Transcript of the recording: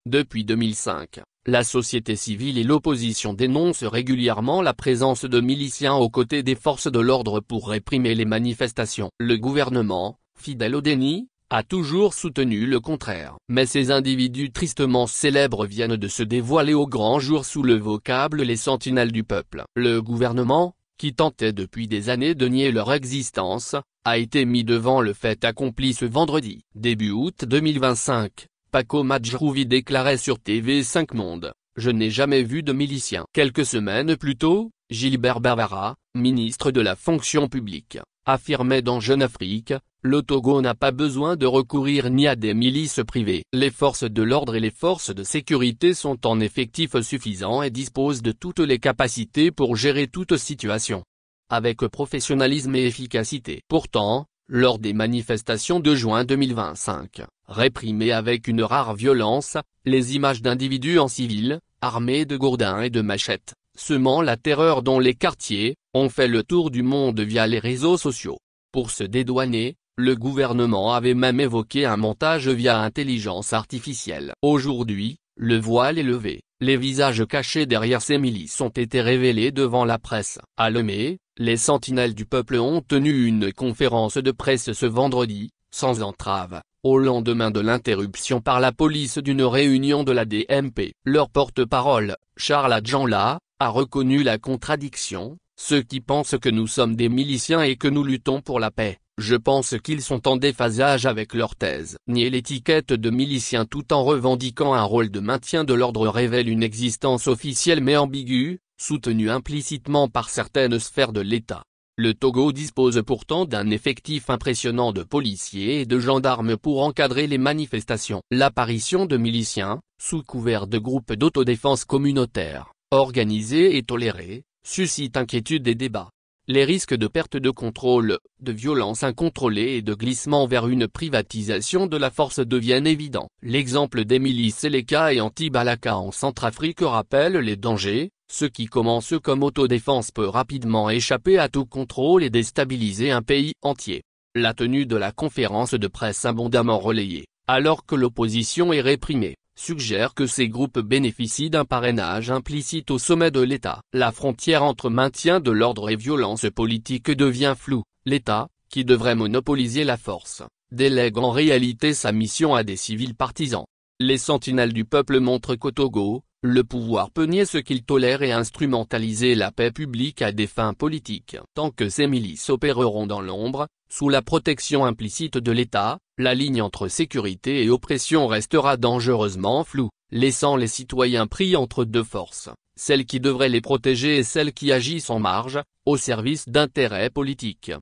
Depuis 2005, la société civile et l'opposition dénoncent régulièrement la présence de miliciens aux côtés des forces de l'ordre pour réprimer les manifestations. Le gouvernement, fidèle au déni, a toujours soutenu le contraire. Mais ces individus tristement célèbres viennent de se dévoiler au grand jour sous le vocable les sentinelles du peuple. Le gouvernement, qui tentait depuis des années de nier leur existence, a été mis devant le fait accompli ce vendredi. Début août 2025, Paco Majrouvi déclarait sur TV5 Monde: « Je n'ai jamais vu de miliciens ». Quelques semaines plus tôt, Gilbert Barbara, ministre de la fonction publique, affirmait dans Jeune Afrique: « Le Togo n'a pas besoin de recourir ni à des milices privées. Les forces de l'ordre et les forces de sécurité sont en effectif suffisant et disposent de toutes les capacités pour gérer toute situation avec professionnalisme et efficacité ». Pourtant, lors des manifestations de juin 2025, réprimées avec une rare violence, les images d'individus en civil, armés de gourdins et de machettes, semant la terreur dans les quartiers, ont fait le tour du monde via les réseaux sociaux. Pour se dédouaner, le gouvernement avait même évoqué un montage via intelligence artificielle. Aujourd'hui, le voile est levé, les visages cachés derrière ces milices ont été révélés devant la presse. À Lomé, les sentinelles du peuple ont tenu une conférence de presse ce vendredi, sans entrave, au lendemain de l'interruption par la police d'une réunion de la DMP. Leur porte-parole, Charles Adjamla, a reconnu la contradiction: « Ceux qui pensent que nous sommes des miliciens et que nous luttons pour la paix, je pense qu'ils sont en déphasage avec leur thèse. » Nier l'étiquette de milicien tout en revendiquant un rôle de maintien de l'ordre révèle une existence officielle mais ambiguë, soutenue implicitement par certaines sphères de l'État. Le Togo dispose pourtant d'un effectif impressionnant de policiers et de gendarmes pour encadrer les manifestations. L'apparition de miliciens, sous couvert de groupes d'autodéfense communautaires, organisés et tolérés, suscite inquiétude et débat. Les risques de perte de contrôle, de violence incontrôlée et de glissement vers une privatisation de la force deviennent évidents. L'exemple des milices Seleka et Anti-Balaka en Centrafrique rappelle les dangers. Ce qui commence comme autodéfense peut rapidement échapper à tout contrôle et déstabiliser un pays entier. La tenue de la conférence de presse abondamment relayée, alors que l'opposition est réprimée, suggère que ces groupes bénéficient d'un parrainage implicite au sommet de l'État. La frontière entre maintien de l'ordre et violence politique devient floue. L'État, qui devrait monopoliser la force, délègue en réalité sa mission à des civils partisans. Les sentinelles du peuple montrent qu'au Togo, le pouvoir peut nier ce qu'il tolère et instrumentaliser la paix publique à des fins politiques. Tant que ces milices opéreront dans l'ombre, sous la protection implicite de l'État, la ligne entre sécurité et oppression restera dangereusement floue, laissant les citoyens pris entre deux forces, celle qui devrait les protéger et celle qui agissent en marge, au service d'intérêts politiques.